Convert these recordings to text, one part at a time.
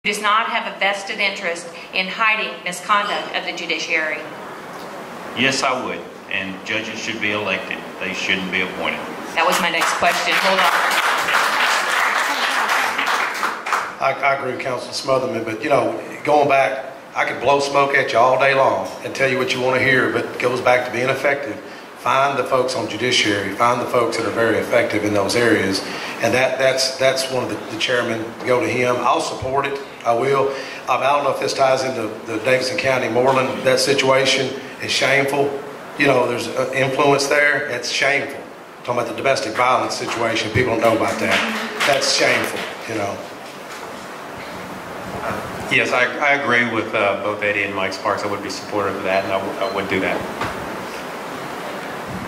does not have a vested interest in hiding misconduct of the judiciary? Yes, I would. And judges should be elected. They shouldn't be appointed. That was my next question. Hold on. I agree with Councilman Smotherman, but you know, going back, I could blow smoke at you all day long and tell you what you want to hear, but it goes back to being effective. Find the folks on judiciary, find the folks that are very effective in those areas, and that's one of the chairmen. Go to him. I'll support it. I will. I don't know if this ties into the Davidson County, Moreland. That situation is shameful. You know, there's influence there. It's shameful. I'm talking about the domestic violence situation. People don't know about that. That's shameful. You know. Yes, I agree with both Eddie and Mike Sparks. I would be supportive of that, and I would do that.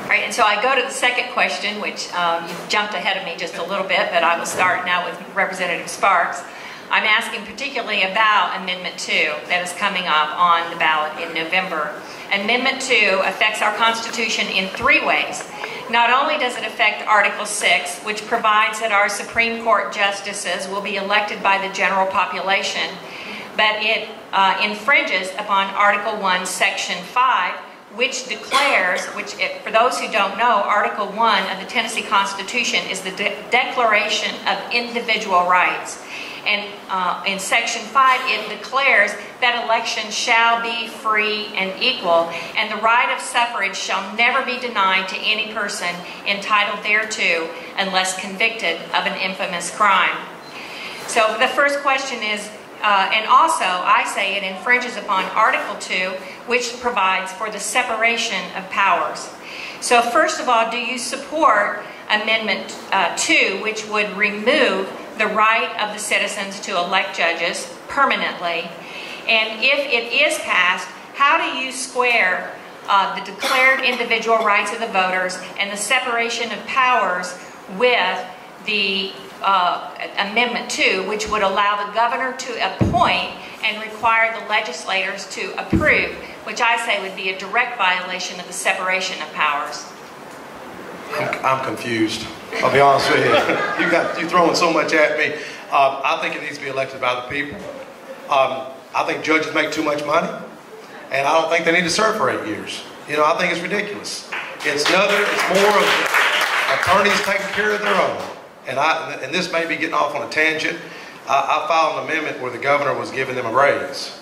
All right, and so I go to the second question, which you jumped ahead of me just a little bit, but I will start now with Representative Sparks. I'm asking particularly about Amendment 2 that is coming up on the ballot in November. Amendment 2 affects our Constitution in 3 ways. Not only does it affect Article 6, which provides that our Supreme Court justices will be elected by the general population, but it infringes upon Article 1, Section 5, which declares, for those who don't know, Article 1 of the Tennessee Constitution is the Declaration of Individual Rights. And in Section 5, it declares that elections shall be free and equal, and the right of suffrage shall never be denied to any person entitled thereto unless convicted of an infamous crime. So the first question is, and also I say it infringes upon Article 2, which provides for the separation of powers. So first of all, do you support Amendment 2, which would remove the right of the citizens to elect judges permanently? And if it is passed, how do you square the declared individual rights of the voters and the separation of powers with the Amendment 2, which would allow the governor to appoint and require the legislators to approve, which I say would be a direct violation of the separation of powers? I'm confused. I'll be honest with you. You're throwing so much at me. I think it needs to be elected by the people. I think judges make too much money, and I don't think they need to serve for 8 years. You know, I think it's ridiculous. It's more of the attorneys taking care of their own. And this may be getting off on a tangent. I filed an amendment where the governor was giving them a raise.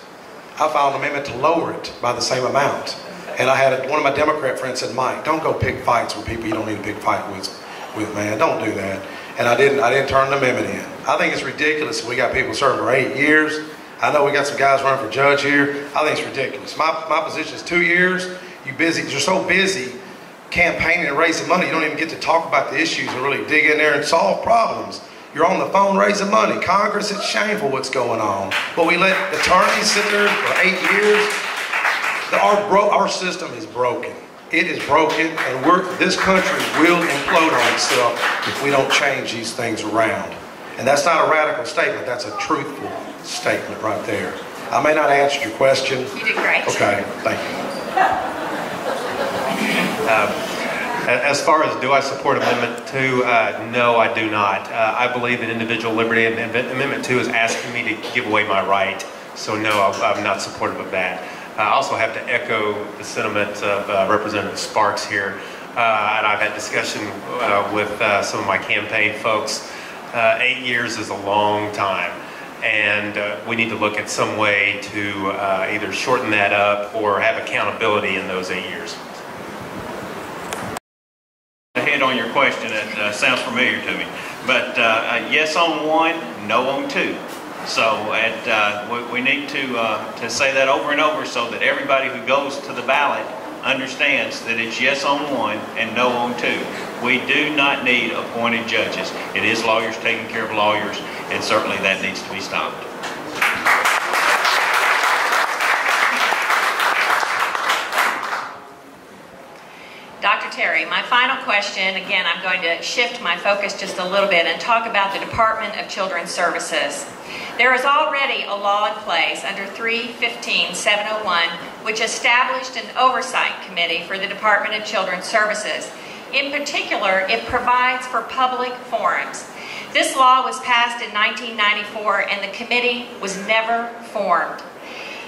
I filed an amendment to lower it by the same amount. And I had one of my Democrat friends said, "Mike, don't go pick fights with people you don't need to pick fight with, man. Don't do that." And I didn't turn an amendment in. I think it's ridiculous. We got people serving for 8 years. I know we got some guys running for judge here. I think it's ridiculous. My position is 2 years. You're so busy campaigning and raising money, you don't even get to talk about the issues and really dig in there and solve problems. You're on the phone raising money. Congress, it's shameful what's going on. But we let attorneys sit there for 8 years. Our system is broken. It is broken, and this country will implode on itself if we don't change these things around. And that's not a radical statement. That's a truthful statement right there. I may not answer your question. You did great. Okay, thank you. As far as do I support Amendment 2, no, I do not. I believe in individual liberty, and Amendment 2 is asking me to give away my right. So no, I'm not supportive of that. I also have to echo the sentiments of Representative Sparks here. And I've had discussion with some of my campaign folks. 8 years is a long time. And we need to look at some way to either shorten that up or have accountability in those 8 years. Ahead on your question, it sounds familiar to me. But yes on 1, no on 2. So we need to say that over and over so that everybody who goes to the ballot understands that it's yes on 1 and no on 2. We do not need appointed judges. It is lawyers taking care of lawyers, and certainly that needs to be stopped. Dr. Terry, my final question, again, I'm going to shift my focus just a little bit and talk about the Department of Children's Services. There is already a law in place under 315-701 which established an oversight committee for the Department of Children's Services. In particular, it provides for public forums. This law was passed in 1994 and the committee was never formed.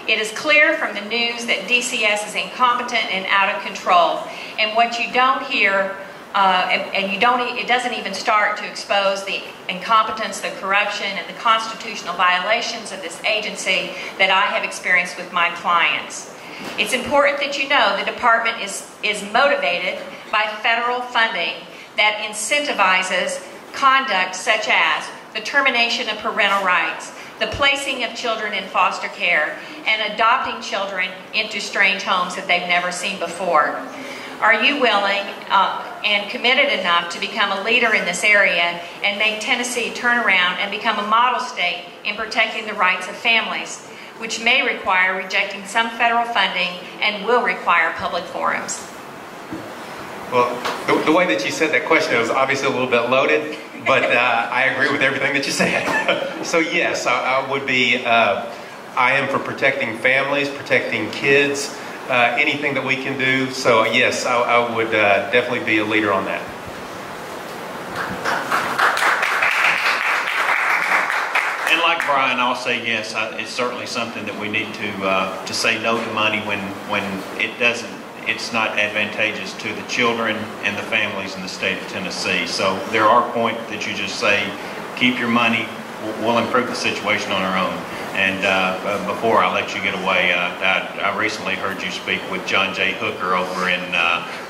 It is clear from the news that DCS is incompetent and out of control. And what you don't hear, it doesn't even start to expose the incompetence, the corruption, and the constitutional violations of this agency that I have experienced with my clients. It's important that you know the department is motivated by federal funding that incentivizes conduct such as the termination of parental rights, the placing of children in foster care, and adopting children into strange homes that they've never seen before. Are you willing and committed enough to become a leader in this area and make Tennessee turn around and become a model state in protecting the rights of families, which may require rejecting some federal funding and will require public forums? Well, the way that you said that question was obviously a little bit loaded, but I agree with everything that you said. So yes, I would be, I am for protecting families, protecting kids, anything that we can do. So yes, I would definitely be a leader on that. And like Brian, I'll say yes, it's certainly something that we need to say no to money when it's not advantageous to the children and the families in the state of Tennessee. So there are points that you just say, keep your money, we'll improve the situation on our own. And before I let you get away, I recently heard you speak with John J. Hooker over in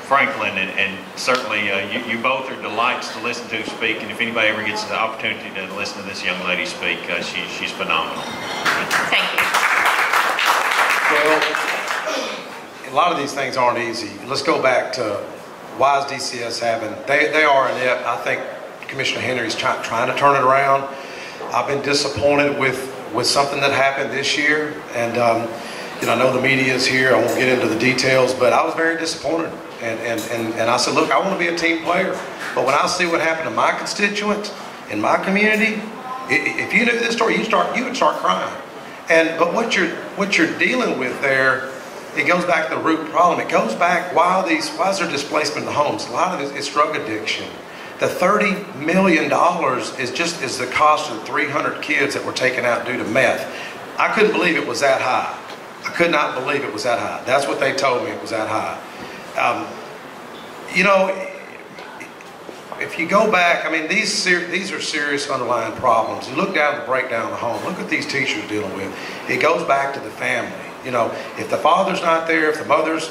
Franklin, and certainly you both are delights to listen to speak, and if anybody ever gets the opportunity to listen to this young lady speak, she's phenomenal. Thank you. Well, a lot of these things aren't easy. Let's go back to why is DCS having, they are inept. I think Commissioner Henry's trying to turn it around. I've been disappointed with something that happened this year, and you know, I know the media is here, I won't get into the details, but I was very disappointed, and I said, look, I want to be a team player, but when I see what happened to my constituents in my community, if you knew this story, you would start crying. But what you're dealing with there, it goes back to the root problem. It goes back, why is there displacement in the homes? A lot of it is drug addiction. The $30 million is the cost of 300 kids that were taken out due to meth. I couldn't believe it was that high. I could not believe it was that high. That's what they told me, it was that high. You know, if you go back, I mean, these are serious underlying problems. You look down at the breakdown of the home. Look what these teachers are dealing with. It goes back to the family. You know, if the father's not there, if the mother's,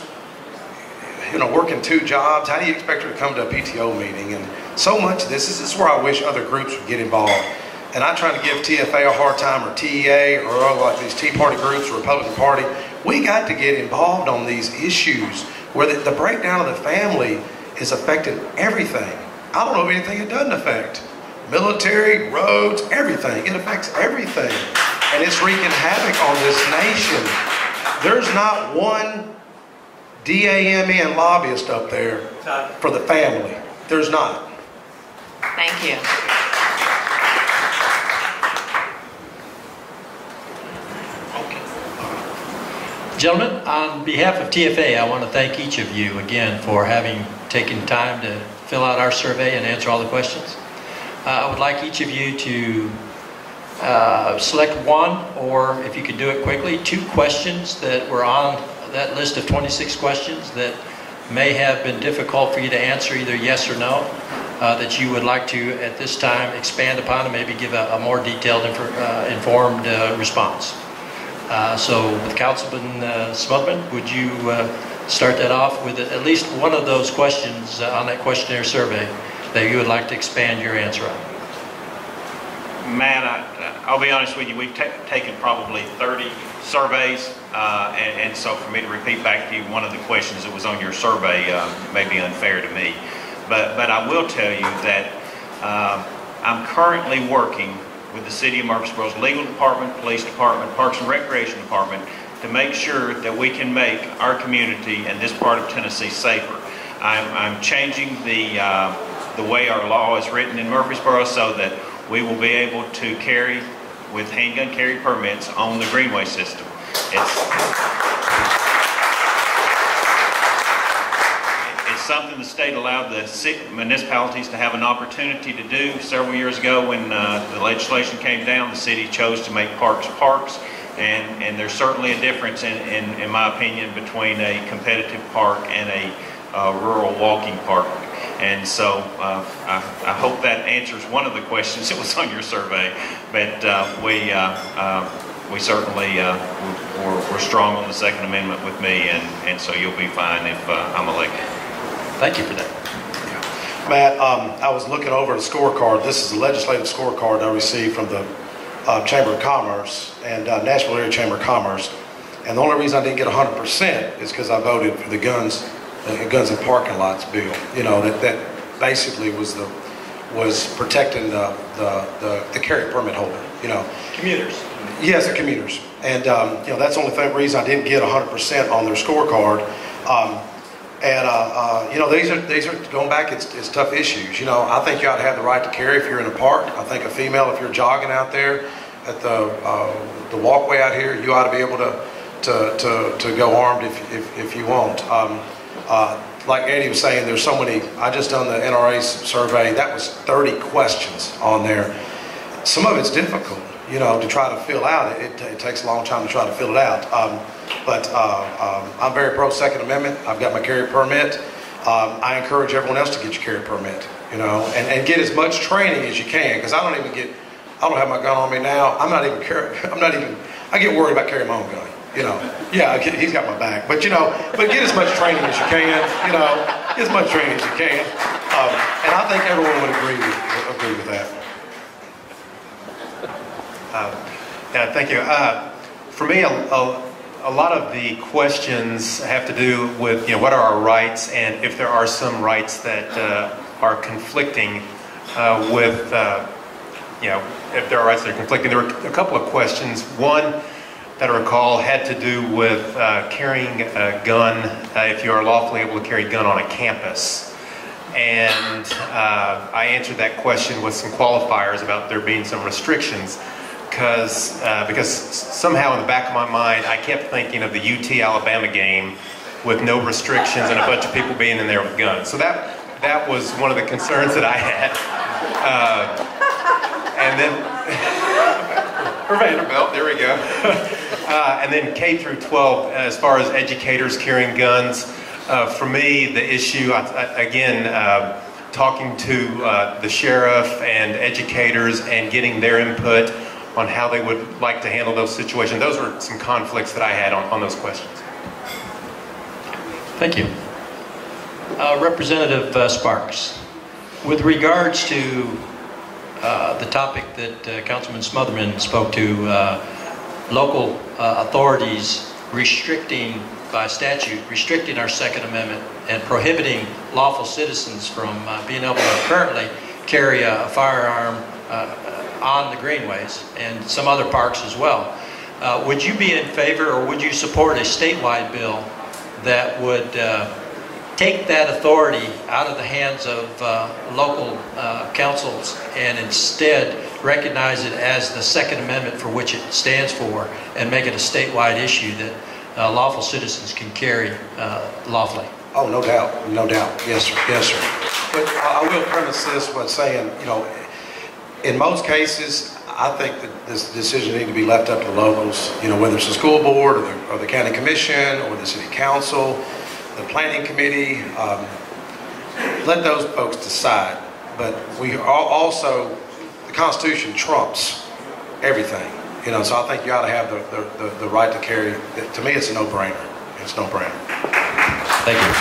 you know, working 2 jobs, how do you expect her to come to a PTO meeting? And so much of this is where I wish other groups would get involved. And I'm trying to give TFA a hard time, or TEA, or like these Tea Party groups, or Republican Party. We got to get involved on these issues where the breakdown of the family is affecting everything. I don't know of anything it doesn't affect. Military, roads, everything. It affects everything. And it's wreaking havoc on this nation. There's not one DAMN lobbyist up there for the family. There's not. Thank you. Gentlemen, on behalf of TFA, I want to thank each of you again for having taken time to fill out our survey and answer all the questions. I would like each of you to select one, or if you could do it quickly, 2 questions that were on that list of 26 questions that may have been difficult for you to answer, either yes or no, that you would like to at this time expand upon and maybe give a more detailed, informed response. So with Councilman Smotman, would you start that off with at least one of those questions on that questionnaire survey that you would like to expand your answer on? Matt, I'll be honest with you, we've taken probably 30 surveys, and so for me to repeat back to you one of the questions that was on your survey may be unfair to me. But I will tell you that I'm currently working with the City of Murfreesboro's Legal Department, Police Department, Parks and Recreation Department to make sure that we can make our community and this part of Tennessee safer. I'm changing the way our law is written in Murfreesboro so that we will be able to carry with handgun carry permits on the Greenway system. It's something the state allowed the municipalities to have an opportunity to do. Several years ago when the legislation came down, the city chose to make parks parks. And there's certainly a difference, in my opinion, between a competitive park and a rural walking park. And so I hope that answers one of the questions that was on your survey. But we certainly we're strong on the Second Amendment with me, and so you'll be fine if I'm elected. Thank you for that. Matt, I was looking over the scorecard. This is a legislative scorecard I received from the Chamber of Commerce and Nashville Area Chamber of Commerce. And the only reason I didn't get 100% is because I voted for the guns and parking lots bill. You know, that basically was protecting the carry permit holder. You know, Commuters. yes, the commuters. And you know, that's the only reason I didn't get 100% on their scorecard. You know, these are going back. It's tough issues. You know, I think you ought to have the right to carry if you're in a park. I think a female, if you're jogging out there at the walkway out here, you ought to be able to go armed if you want. Like Eddie was saying, there's so many. I just done the NRA survey. That was 30 questions on there. Some of it's difficult, you know, to try to fill out. It takes a long time to try to fill it out. But I'm very pro Second Amendment. I've got my carry permit. I encourage everyone else to get your carry permit, you know, and get as much training as you can, because I don't have my gun on me now. I get worried about carrying my own gun, you know. Yeah, he's got my back, but get as much training as you can, you know, get as much training as you can. And I think everyone would agree with that. Yeah, thank you. For me, a lot of the questions have to do with, you know, what are our rights, and if there are some rights that are conflicting with, you know, if there are rights that are conflicting. There were a couple of questions. One that I recall had to do with carrying a gun, if you are lawfully able to carry a gun on a campus. And I answered that question with some qualifiers about there being some restrictions. Because somehow in the back of my mind, I kept thinking of the UT-Alabama game with no restrictions and a bunch of people being in there with guns. So that was one of the concerns that I had. And then, for Vanderbilt, there we go. And then K through 12, as far as educators carrying guns, for me, the issue, again, talking to the sheriff and educators and getting their input on how they would like to handle those situations. Those were some conflicts that I had on those questions. Thank you. Representative Sparks, with regards to the topic that Councilman Smotherman spoke to, local authorities by statute, restricting our Second Amendment and prohibiting lawful citizens from being able to currently carry a firearm on the greenways and some other parks as well. Would you be in favor, or would you support a statewide bill that would take that authority out of the hands of local councils and instead recognize it as the Second Amendment for which it stands for, and make it a statewide issue that lawful citizens can carry lawfully? Oh, no doubt, yes sir, yes sir. But I will premise this by saying, you know, in most cases, I think that this decision needs to be left up to the locals, you know, whether it's the school board or the county commission or the city council, the planning committee. Let those folks decide. But we are also, the Constitution trumps everything, you know, so I think you ought to have the right to carry. To me, it's a no-brainer. It's a no-brainer. Thank you.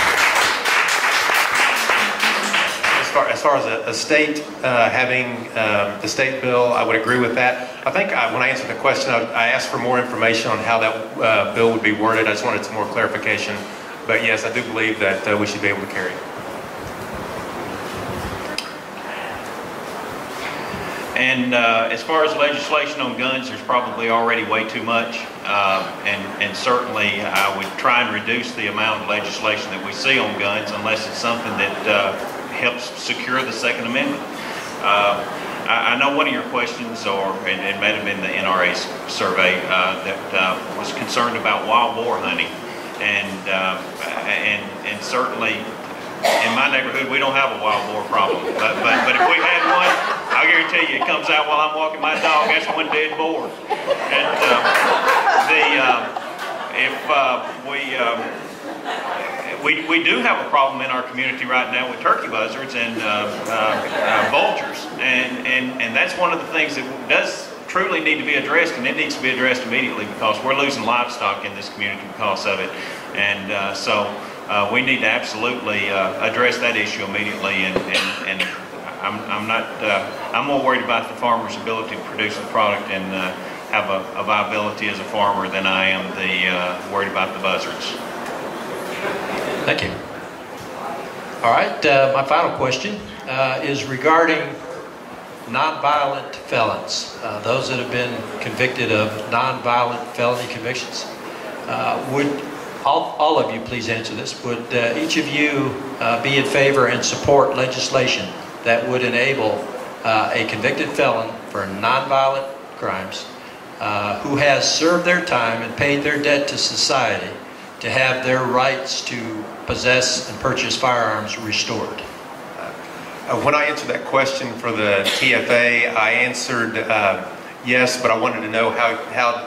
As far as a state having the state bill, I would agree with that. I think when I answered the question, I asked for more information on how that bill would be worded. I just wanted some more clarification. But yes, I do believe that we should be able to carry it. And as far as legislation on guns, there's probably already way too much. And certainly I would try and reduce the amount of legislation that we see on guns unless it's something that helps secure the Second Amendment. I know one of your questions, and it may have been the NRA survey, that was concerned about wild boar hunting. And certainly In my neighborhood, we don't have a wild boar problem. But if we had one, I guarantee you it comes out while I'm walking my dog. That's one dead boar. And we do have a problem in our community right now with turkey buzzards and vultures. And that's one of the things that does truly need to be addressed, and it needs to be addressed immediately because we're losing livestock in this community because of it. And so we need to absolutely address that issue immediately. And I'm more worried about the farmer's ability to produce the product and have a viability as a farmer than I am worried about the buzzards. Thank you. All right, my final question is regarding nonviolent felons, those that have been convicted of nonviolent felony convictions. Would all of you please answer this? Would each of you be in favor and support legislation that would enable a convicted felon for nonviolent crimes who has served their time and paid their debt to society to have their rights to possess and purchase firearms restored? When I answered that question for the TFA, I answered yes, but I wanted to know how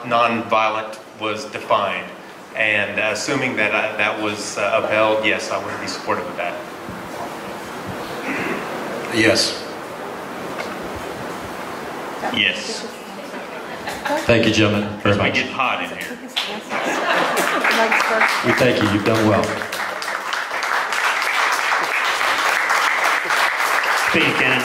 nonviolent was defined. And assuming that that was upheld, yes, I would be supportive of that. Yes. Yes. Thank you, gentlemen, very It's much. getting hot in here. We thank you. You've done well. Speak, Cannon.